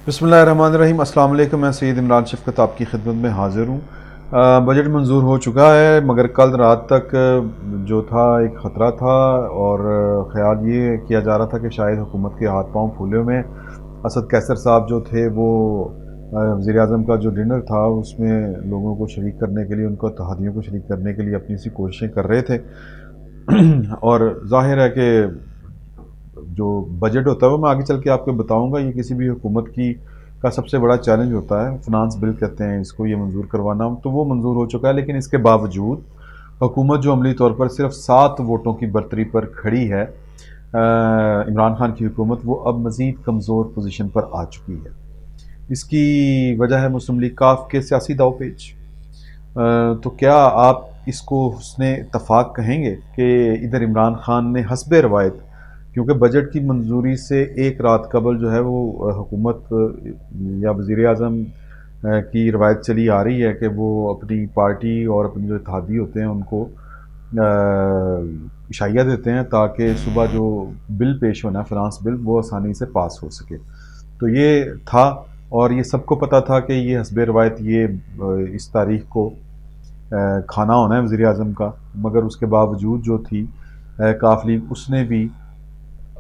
बिस्मिल्लाहिर्रहमानिर्रहीम। अस्सलाम वालेकुम। मैं सैयद इमरान शफ़क़त आपकी खिदमत में हाज़िर हूँ। बजट मंजूर हो चुका है, मगर कल रात तक जो था एक ख़तरा था और ख़्याल ये किया जा रहा था कि शायद हुकूमत के हाथ पांव फूले हुए हैं। असद कैसर साहब जो थे वो वज़ीर-ए-आज़म का जो डिनर था उसमें लोगों को शरीक करने के लिए, उनको इत्तेहादियों को शरीक करने के लिए अपनी सी कोशिशें कर रहे थे। और ज़ाहिर है कि जो बजट होता है वो मैं आगे चल के आपको बताऊंगा, ये किसी भी हुकूमत की का सबसे बड़ा चैलेंज होता है। फिनांस बिल कहते हैं इसको, ये मंजूर करवाना, तो वो मंजूर हो चुका है। लेकिन इसके बावजूद हुकूमत जो अमली तौर पर सिर्फ 7 वोटों की बरतरी पर खड़ी है, इमरान खान की हुकूमत, वो अब मज़ीद कमज़ोर पोजीशन पर आ चुकी है। इसकी वजह है मुस्लिम लीग काफ के सियासी दावपेच। तो क्या आप इसको हुस्ने इत्तफाक कहेंगे कि इधर इमरान खान ने हस्बे रवायत, क्योंकि बजट की मंजूरी से एक रात कबल जो है वो हुकूमत या वज़ीर-ए-आज़म की रवायत चली आ रही है कि वो अपनी पार्टी और अपने जो इत्तेहादी होते हैं उनको इशाइया देते हैं ताकि सुबह जो बिल पेश होना है, फिनांस बिल, वो आसानी से पास हो सके। तो ये था, और ये सबको पता था कि ये हस्बे रवायत ये इस तारीख को खाना होना है वज़ीर-ए-आज़म का। मगर उसके बावजूद जो थी काफ लीग, उसने भी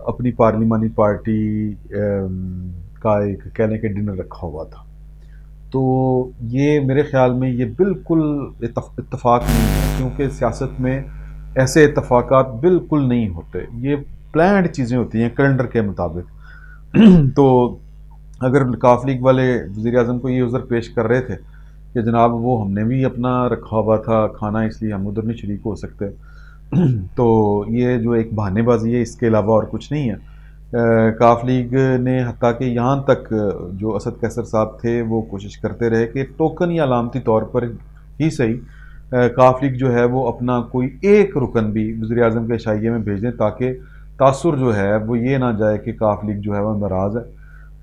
अपनी पार्लिमानी पार्टी का एक कह लें कि डिनर रखा हुआ था। तो ये मेरे ख़्याल में ये बिल्कुल इत्तफ़ाक नहीं है, क्योंकि सियासत में ऐसे इत्तफ़ाक़ात बिल्कुल नहीं होते। ये प्लान्ड चीज़ें होती हैं कैलेंडर के मुताबिक। तो अगर काफ लीग वाले वज़ीर-ए-आज़म को ये उज़र पेश कर रहे थे कि जनाब वो हमने भी अपना रखा हुआ था खाना, इसलिए हम उधर नहीं शरीक हो सकते, तो ये जो एक बहानेबाजी है, इसके अलावा और कुछ नहीं है। काफ लीग ने हत्ता कि यहाँ तक जो असद कैसर साहब थे वो कोशिश करते रहे कि टोकन या अलामती तौर पर ही सही काफ लीग जो है वो अपना कोई एक रुकन भी वज़ीर-ए-आज़म के शाइये में भेज दें, ताकि तासुर जो है वो ये ना जाए कि काफ लीग जो है वो नाराज़ है।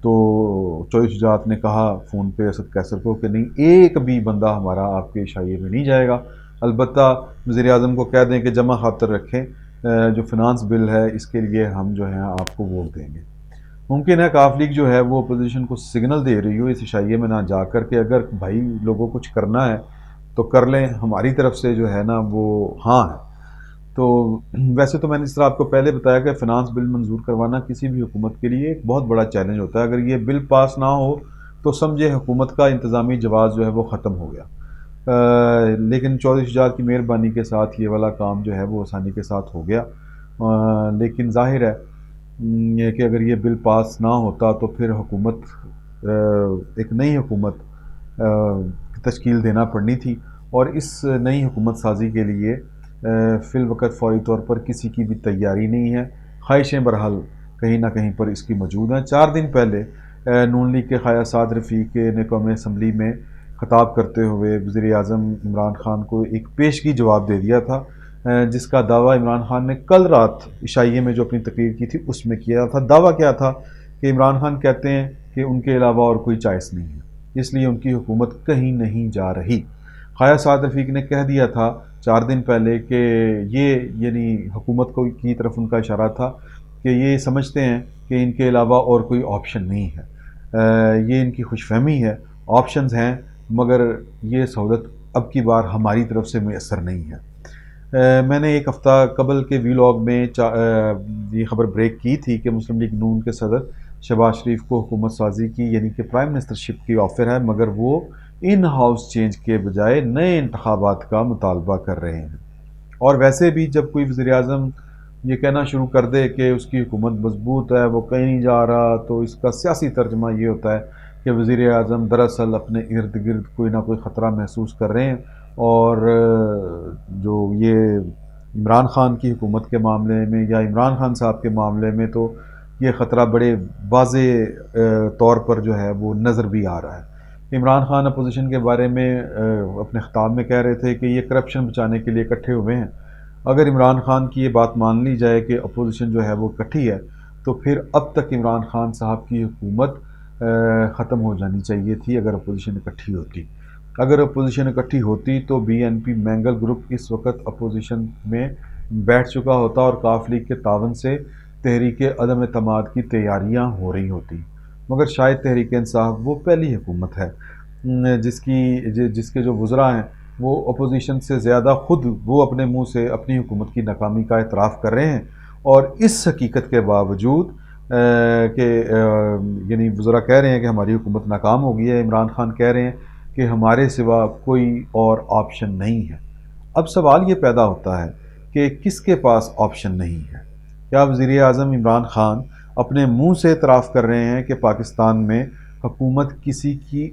तो चौधरी शुजात ने कहा फ़ोन पे असद कैसर को कि नहीं, एक भी बंदा हमारा आपके शाइये में नहीं जाएगा। अलबत्ता वज़ीर-ए-आज़म को कह दें कि जमा खातर रखें, जो फिनांस बिल है इसके लिए हम जो है आपको वोट देंगे। मुमकिन है काफ लीग जो है वो अपोजिशन को सिग्नल दे रही हो इस इशाइये में ना जाकर के, अगर भाई लोगों कुछ करना है तो कर लें, हमारी तरफ से जो है ना वो हाँ है। तो वैसे तो मैंने इस तरह आपको पहले बताया कि फ़िनांस बिल मंजूर करवाना किसी भी हुकूमत के लिए एक बहुत बड़ा चैलेंज होता है। अगर ये बिल पास ना हो तो समझे हुकूमत का इंतज़ामी जवाब जो है वो ख़त्म हो गया। लेकिन चौधरी शुजात की मेहरबानी के साथ ये वाला काम जो है वो आसानी के साथ हो गया। लेकिन ज़ाहिर है ये कि अगर ये बिल पास ना होता तो फिर हुकूमत एक नई हुकूमत तश्कील देना पड़नी थी, और इस नई हुकूमत साजी के लिए फ़िलवक़्त फ़ौरी तौर पर किसी की भी तैयारी नहीं है। ख्वाहिशें बहरहाल कहीं ना कहीं पर इसकी मौजूद हैं। 4 दिन पहले नून लीग के ख़ाया साद रफ़ीक ने कौमी असम्बली में ख़िताब करते हुए वज़ीर-ए-आज़म इमरान खान को एक पेशगी जवाब दे दिया था, जिसका दावा इमरान खान ने कल रात इशाइये में जो अपनी तकरीर की थी उसमें किया था। दावा क्या था कि इमरान खान कहते हैं कि उनके अलावा और कोई चॉइस नहीं है, इसलिए उनकी हुकूमत कहीं नहीं जा रही। ख़ाया साद रफ़ीक ने कह दिया था 4 दिन पहले कि ये यानी हुकूमत को की तरफ उनका इशारा था कि ये समझते हैं कि इनके अलावा और कोई ऑप्शन नहीं है। ये इनकी खुशफहमी है, ऑप्शंस हैं, मगर ये सहूलत अब की बार हमारी तरफ से मैसर नहीं है। मैंने एक हफ़्ता कबल के वीलॉग में ये ख़बर ब्रेक की थी कि मुस्लिम लीग नून के सदर शहबाज शरीफ को हुकूमत साजी की यानी कि प्राइम मिनिस्टरशिप की ऑफ़र है, मगर वो इन हाउस चेंज के बजाय नए इंतखाबात का मुतालबा कर रहे हैं। और वैसे भी जब कोई वज़ीर-ए-आज़म ये कहना शुरू कर दे कि उसकी हुकूमत मजबूत है, वो कहीं नहीं जा रहा, तो इसका सियासी तर्जमा ये होता है कि वज़ीर-ए-आज़म दरअसल अपने इर्द गिर्द कोई ना कोई ख़तरा महसूस कर रहे हैं, और जो ये इमरान खान की हुकूमत के मामले में या इमरान खान साहब के मामले में, तो ये ख़तरा बड़े वाज़े तौर पर जो है वो नज़र भी आ रहा है। इमरान खान अपोजिशन के बारे में अपने ख़िताब में कह रहे थे कि ये करप्शन बचाने के लिए इकट्ठे हुए हैं। अगर इमरान खान की ये बात मान ली जाए कि अपोजिशन जो है वो इकट्ठी है, तो फिर अब तक इमरान खान साहब की हुकूमत ख़त्म हो जानी चाहिए थी अगर अपोजिशन इकट्ठी होती। अगर अपोजिशन इकट्ठी होती तो BNP मैंगल ग्रुप इस वक्त अपोजिशन में बैठ चुका होता और काफ लीग के तावन से तहरीक अदम एतमाद की तैयारियाँ हो रही होती। مگر شاید تحریک انصاف وہ پہلی حکومت ہے جس کے جو وزراء ہیں وہ اپوزیشن سے زیادہ خود وہ اپنے منہ سے اپنی حکومت کی ناکامی کا اعتراف کر رہے ہیں، اور اس حقیقت کے باوجود کہ یعنی وزراء کہہ رہے ہیں کہ ہماری حکومت ناکام ہو گئی ہے، عمران خان کہہ رہے ہیں کہ ہمارے سوا کوئی اور آپشن نہیں ہے۔ اب سوال یہ پیدا ہوتا ہے کہ کس کے پاس آپشن نہیں ہے؟ کیا وزیر اعظم عمران خان اپنے منہ سے اعتراف کر رہے ہیں کہ پاکستان میں حکومت کسی کی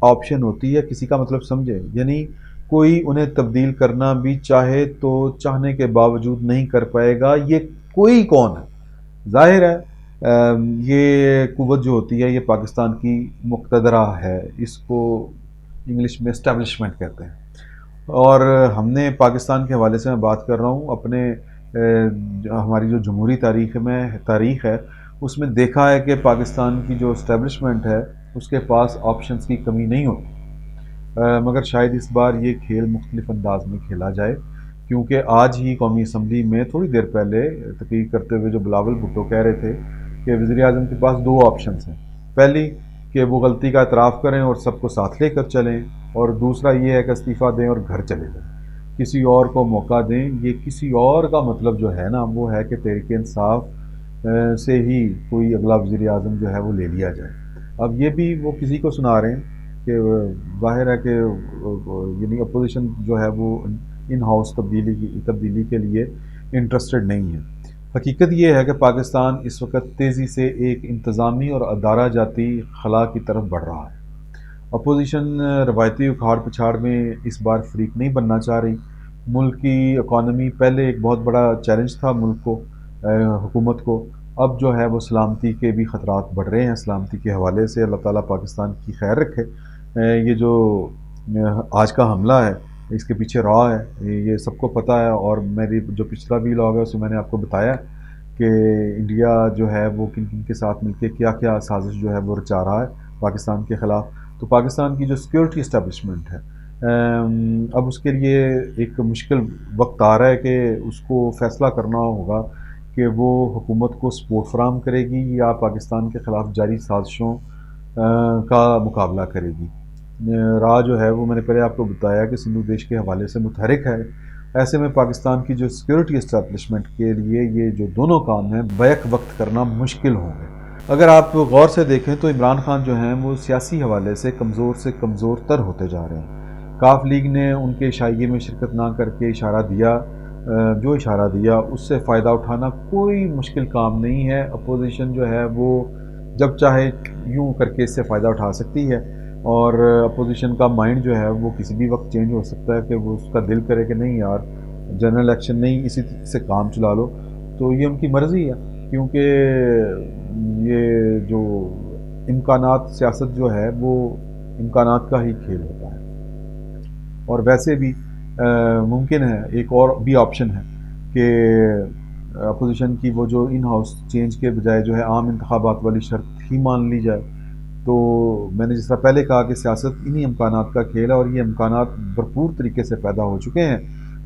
آپشن ہوتی ہے؟ کسی کا مطلب سمجھے، یعنی کوئی انہیں تبدیل کرنا بھی چاہے تو چاہنے کے باوجود نہیں کر پائے گا۔ یہ کوئی کون ہے؟ ظاہر ہے یہ قوت جو ہوتی ہے یہ پاکستان کی مقتدرہ ہے، اس کو انگلش میں اسٹیبلشمنٹ کہتے ہیں۔ اور ہم نے پاکستان کے حوالے سے میں بات کر رہا ہوں، اپنے ہماری جو جمہوری تاریخ ہے اس میں دیکھا ہے کہ پاکستان کی جو اسٹیبلشمنٹ ہے اس کے پاس آپشنز کی کمی نہیں ہوتی، مگر شاید اس بار یہ کھیل مختلف انداز میں کھیلا جائے، کیونکہ آج ہی قومی اسمبلی میں تھوڑی دیر پہلے تقریر کرتے ہوئے جو بلاول بھٹو کہہ رہے تھے کہ وزیر اعظم کے پاس دو آپشنز ہیں، پہلی کہ وہ غلطی کا اعتراف کریں اور سب کو ساتھ لے کر چلیں، اور دوسرا یہ ہے کہ استعفیٰ دیں اور گھر چلے جائیں، کسی اور کو موقع دیں۔ یہ کسی اور کا مطلب جو ہے نا وہ ہے کہ تحریک انصاف سے ہی کوئی اگلا وزیر اعظم جو ہے وہ لے لیا جائے۔ اب یہ بھی وہ کسی کو سنا رہے ہیں کہ ظاہر ہے کہ یعنی اپوزیشن جو ہے وہ ان ہاؤس تبدیلی کے لیے انٹرسٹڈ نہیں ہے۔ حقیقت یہ ہے کہ پاکستان اس وقت تیزی سے ایک انتظامی اور ادارہ جاتی خلا کی طرف بڑھ رہا ہے۔ اپوزیشن روایتی اکھاڑ پچھاڑ میں اس بار فریق نہیں بننا چاہ رہی۔ ملک کی اکانومی پہلے ایک بہت بڑا چیلنج تھا ملک کو، حکومت کو، اب جو ہے وہ سلامتی کے بھی خطرات بڑھ رہے ہیں۔ سلامتی کے حوالے سے اللہ تعالیٰ پاکستان کی خیر رکھے۔ یہ جو آج کا حملہ ہے اس کے پیچھے را ہے یہ سب کو پتہ ہے، اور میری جو پچھلا ویلاگ ہے اس میں نے آپ کو بتایا کہ انڈیا جو ہے وہ کن کن کے ساتھ مل کے کیا کیا سازش جو ہے وہ رچا رہا ہے پاکستان کے خلاف۔ تو پاکستان کی جو سیکیورٹی اسٹیبلشمنٹ ہے اب اس کے لیے ایک مشکل وقت آ رہا ہے کہ اس کو فیصلہ کرنا ہوگا کہ وہ حکومت کو سپورٹ فراہم کرے گی یا پاکستان کے خلاف جاری سازشوں کا مقابلہ کرے گی۔ راہ جو ہے وہ میں نے پہلے آپ کو بتایا کہ سندھو دیش کے حوالے سے متحرک ہے۔ ایسے میں پاکستان کی جو سیکیورٹی اسٹیبلشمنٹ کے لیے یہ جو دونوں کام ہیں بیک وقت کرنا مشکل ہوں گے۔ اگر آپ غور سے دیکھیں تو عمران خان جو ہیں وہ سیاسی حوالے سے کمزور تر ہوتے جا رہے ہیں۔ کاف لیگ نے ان کے عشائیے میں شرکت نہ کر کے اشارہ دیا اس سے فائدہ اٹھانا کوئی مشکل کام نہیں ہے۔ اپوزیشن جو ہے وہ جب چاہے یوں کر کے اس سے فائدہ اٹھا سکتی ہے، اور اپوزیشن کا مائنڈ جو ہے وہ کسی بھی وقت چینج ہو سکتا ہے کہ وہ اس کا دل کرے کہ نہیں یار جنرل الیکشن نہیں، اسی سے کام چلا لو، تو یہ ان کی مرضی ہے، کیونکہ یہ جو امکانات سیاست جو ہے وہ امکانات کا ہی کھیل ہوتا ہے۔ اور ویسے بھی ممکن ہے ایک اور بھی آپشن ہے کہ اپوزیشن کی وہ جو ان ہاؤس چینج کے بجائے جو ہے عام انتخابات والی شرط ہی مان لی جائے۔ تو میں نے جس طرح پہلے کہا کہ سیاست انہی امکانات کا کھیل ہے، اور یہ امکانات بھرپور طریقے سے پیدا ہو چکے ہیں،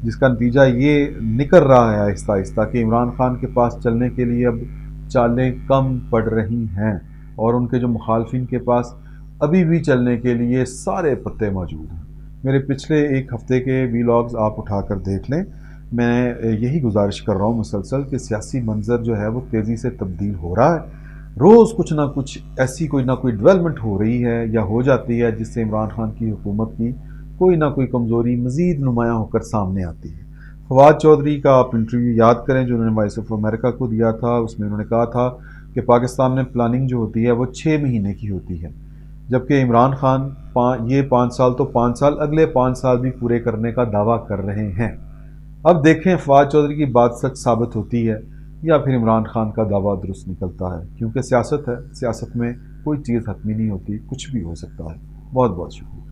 جس کا نتیجہ یہ نکل رہا ہے آہستہ آہستہ کہ عمران خان کے پاس چلنے کے لیے اب چالیں کم پڑ رہی ہیں، اور ان کے جو مخالفین کے پاس ابھی بھی چلنے کے لیے سارے پتے موجود ہیں۔ میرے پچھلے ایک ہفتے کے ویلاگز آپ اٹھا کر دیکھ لیں، میں یہی گزارش کر رہا ہوں مسلسل کہ سیاسی منظر جو ہے وہ تیزی سے تبدیل ہو رہا ہے۔ روز کچھ نہ کچھ ایسی کوئی نہ کوئی ڈیولپمنٹ ہو رہی ہے یا ہو جاتی ہے جس سے عمران خان کی حکومت کی کوئی نہ کوئی کمزوری مزید نمایاں ہو کر سامنے آتی ہے۔ فواد چودھری کا آپ انٹرویو یاد کریں جو انہوں نے وائس آف امریکہ کو دیا تھا، اس میں انہوں نے کہا تھا کہ پاکستان میں پلاننگ جو ہوتی ہے وہ 6 مہینے کی ہوتی ہے، جبکہ عمران خان یہ 5 سال تو 5 سال اگلے 5 سال بھی پورے کرنے کا دعویٰ کر رہے ہیں۔ اب دیکھیں فواد چودھری کی بات سچ ثابت ہوتی ہے یا پھر عمران خان کا دعویٰ درست نکلتا ہے، کیونکہ سیاست ہے، سیاست میں کوئی چیز حتمی نہیں ہوتی، کچھ بھی ہو سکتا ہے۔ بہت بہت شکریہ۔